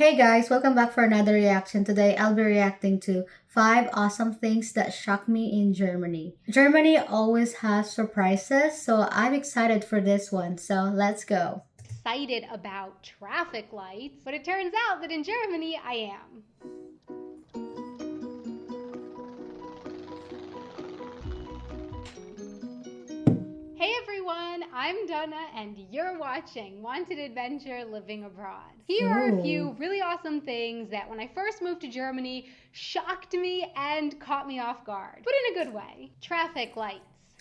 Hey guys, welcome back for another reaction. Today I'll be reacting to 5 awesome things that shocked me in Germany. Germany always has surprises, so I'm excited for this one. So let's go. Excited about traffic lights, but it turns out that in Germany I am. Hey everyone, I'm Donna and you're watching Wanted Adventure Living Abroad. Here are a few Ooh. really awesome things that when I first moved to Germany shocked me and caught me off guard, but in a good way. Traffic lights.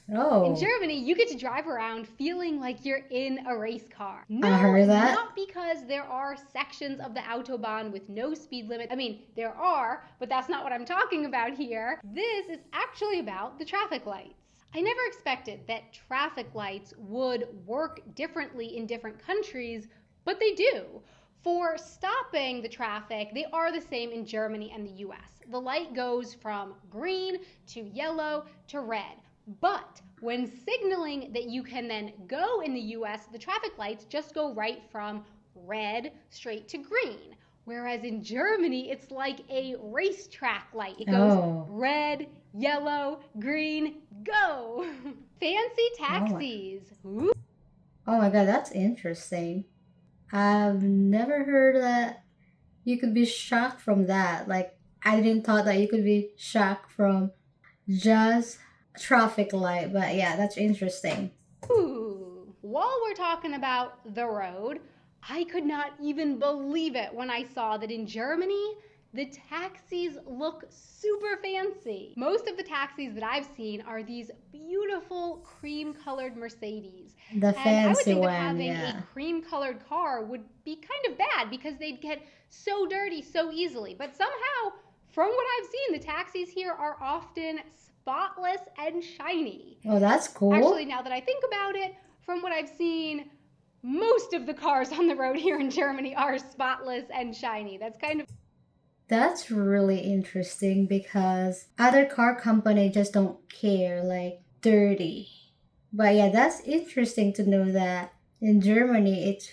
In Oh, Germany, you get to drive around feeling like you're in a race car. I No, heard that. not because there are sections of the Autobahn with no speed limit. I mean, there are, but that's not what I'm talking about here. This is actually about the traffic lights. I never expected that traffic lights would work differently in different countries, but they do. For stopping the traffic, they are the same in Germany and the US. The light goes from green to yellow to red. But when signaling that you can then go in the US, the traffic lights just go right from red straight to green. Whereas in Germany, it's like a racetrack light. It goes Oh, red, yellow, green, go! Fancy oh my, taxis. Ooh. oh my god, that's interesting. I've never heard that you could be shocked from that. Like, I didn't thought that you could be shocked from just traffic light, but yeah, that's interesting. While we're talking about the road, I could not even believe it when I saw that in Germany, the taxis look super fancy. Most of the taxis that I've seen are these beautiful cream colored Mercedes. The And I would fancy think that one, having a yeah. cream colored car would be kind of bad because they'd get so dirty so easily. But somehow, from what I've seen, the taxis here are often spotless and shiny. Oh, that's Actually, cool. now that I think about it, from what I've seen, most of the cars on the road here in Germany are spotless and shiny. That's kind of That's really interesting because other car company just don't care, like dirty. But yeah, that's interesting to know that in Germany it's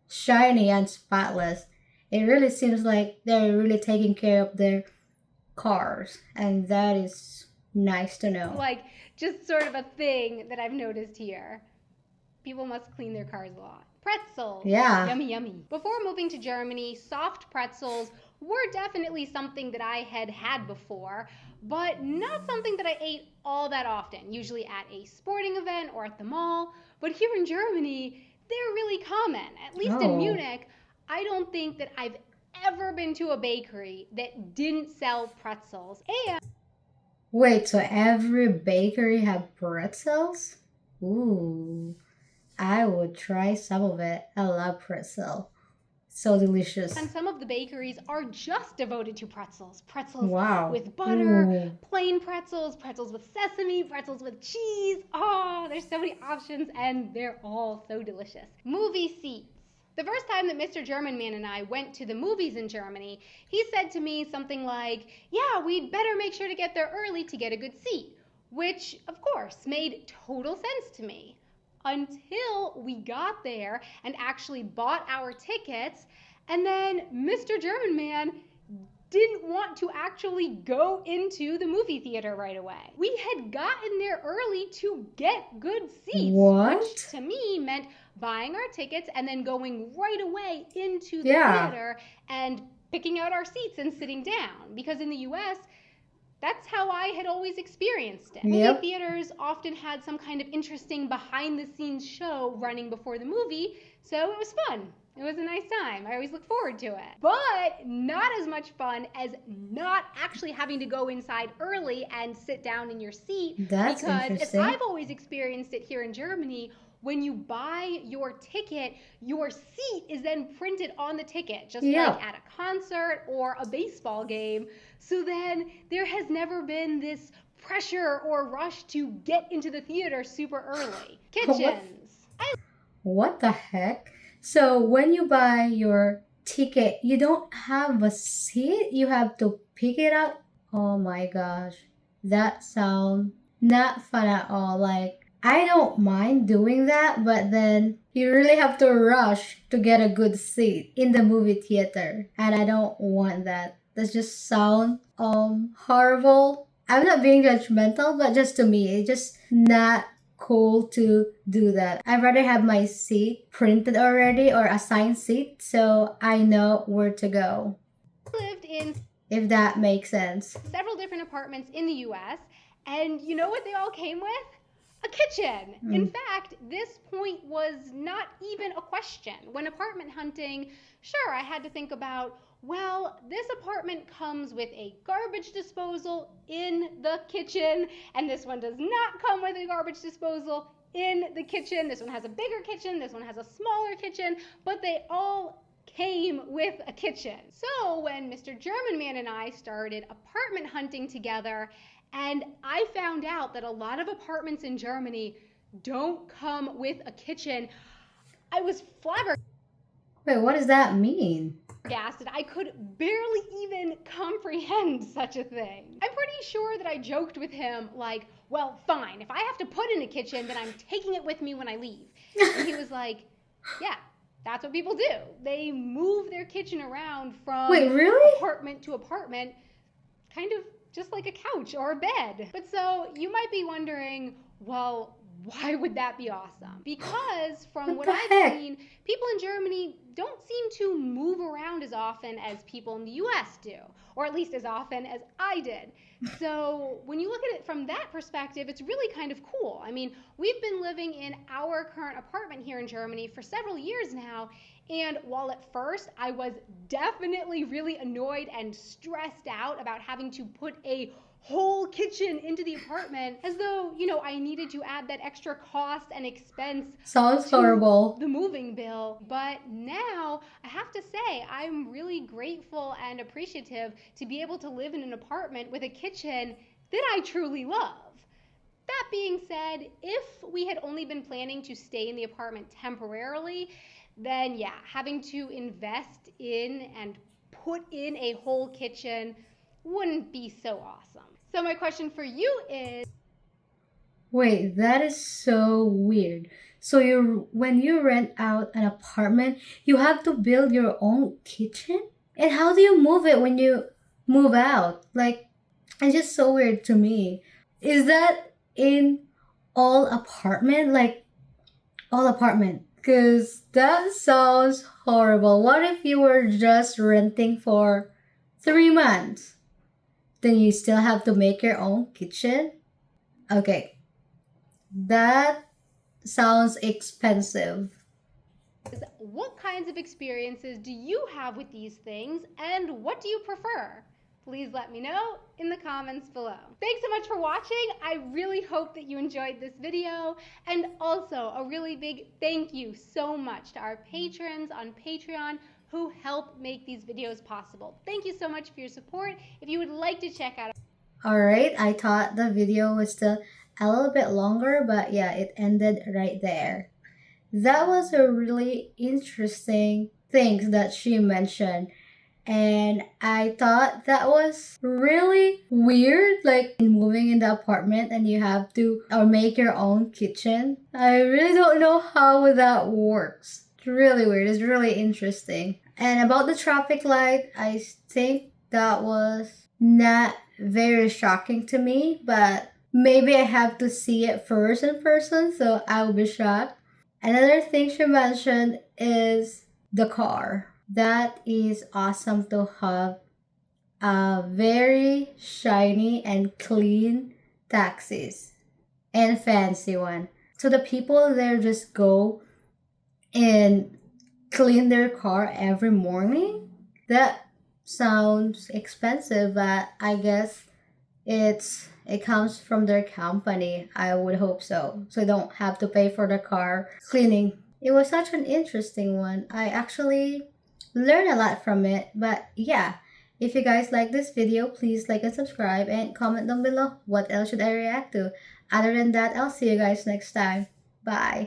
shiny and spotless. It really seems like they're really taking care of their cars, and that is nice to know. like just sort of a thing that I've noticed here. People must clean their cars a lot. Pretzels. Yeah. Yummy, yummy. Before moving to Germany, soft pretzels were definitely something that I had had before, but not something that I ate all that often, usually at a sporting event or at the mall. But here in Germany, they're really common. At least in Oh. Munich, I don't think that I've ever been to a bakery that didn't sell pretzels. And Wait, so every bakery have pretzels? Ooh. I would try some of it. I love pretzel. So delicious. and some of the bakeries are just devoted to pretzels. Pretzels Wow. with butter, Ooh. plain pretzels, pretzels with sesame, pretzels with cheese. Oh, there's so many options and they're all so delicious. Movie seats. The first time that Mr. German Man and I went to the movies in Germany, he said to me something like, "Yeah, we'd better make sure to get there early to get a good seat," which, of course, made total sense to me until we got there and actually bought our tickets. And then Mr. German Man didn't want to actually go into the movie theater right away. We had gotten there early to get good seats, which What? to me meant buying our tickets and then going right away into the Yeah. theater and picking out our seats and sitting down. Because in the US, that's how I had always experienced it. Movie Yep. theaters often had some kind of interesting behind the scenes show running before the movie, so it was fun. It was a nice time. I always look forward to it. But not as much fun as not actually having to go inside early and sit down in your seat That's because, as interesting. I've always experienced it here in Germany, when you buy your ticket, your seat is then printed on the ticket, just like Yep. at a concert or a baseball game. So then there has never been this pressure or rush to get into the theater super early. What? Kitchens. What the heck? So when you buy your ticket, you don't have a seat. You have to pick it up. Oh my gosh, that sound not fun at all. Like I don't mind doing that, but then you really have to rush to get a good seat in the movie theater. And I don't want that. That just sound horrible. I'm not being judgmental, but just to me, it's just not cool to do that. I'd rather have my seat printed already or assigned seat so I know where to go. Lived in If that makes sense. several different apartments in the US, and you know what they all came with? A kitchen. In fact, this point was not even a question. When apartment hunting, sure, I had to think about, well, this apartment comes with a garbage disposal in the kitchen, and this one does not come with a garbage disposal in the kitchen. This one has a bigger kitchen, this one has a smaller kitchen, but they all came with a kitchen. So when Mr. German Man and I started apartment hunting together, and I found out that a lot of apartments in Germany don't come with a kitchen, I was flabbergasted. Wait, what does that mean? I could barely even comprehend such a thing. I'm pretty sure that I joked with him, like, well, fine, if I have to put in a kitchen, then I'm taking it with me when I leave. And he was like, yeah, that's what people do. They move their kitchen around from Wait, really? apartment to apartment, kind of just like a couch or a bed. But so you might be wondering, well, why would that be awesome? Because from what I've seen, people in Germany don't seem to move around as often as people in the US do, or at least as often as I did. So when you look at it from that perspective, it's really kind of cool. I mean, we've been living in our current apartment here in Germany for several years now, and while at first I was definitely really annoyed and stressed out about having to put a whole kitchen into the apartment, as though, you know, I needed to add that extra cost and expense Sounds to horrible. the moving bill. But now I have to say, I'm really grateful and appreciative to be able to live in an apartment with a kitchen that I truly love. That being said, if we had only been planning to stay in the apartment temporarily, then yeah, having to invest in and put in a whole kitchen wouldn't be so awesome. So my question for you is, Wait, that is so weird. So when you rent out an apartment, you have to build your own kitchen? And how do you move it when you move out? Like, it's just so weird to me. Is that in all apartment? Like, all apartment? Because that sounds horrible. What if you were just renting for 3 months? Then you still have to make your own kitchen? Okay, that sounds expensive. what kinds of experiences do you have with these things, and what do you prefer? Please let me know in the comments below. Thanks so much for watching. I really hope that you enjoyed this video. And also a really big thank you so much to our patrons on Patreon who help make these videos possible. Thank you so much for your support. If you would like to check out Alright, I thought the video was still a little bit longer, but yeah, it ended right there. That was a really interesting thing that she mentioned. And I thought that was really weird, like moving in the apartment and you have to or make your own kitchen. I really don't know how that works. It's really weird. It's really interesting. And about the traffic light, I think that was not very shocking to me, but maybe I have to see it first in person, so I'll be shocked. Another thing she mentioned is the car. That is awesome to have a very shiny and clean taxis and fancy one. So the people there just go and clean their car every morning. That sounds expensive, but I guess it comes from their company. I would hope so. So you don't have to pay for the car cleaning. It was such an interesting one. I actually learned a lot from it. But yeah, if you guys like this video, please like and subscribe and comment down below what else should I react to. Other than that, I'll see you guys next time. Bye.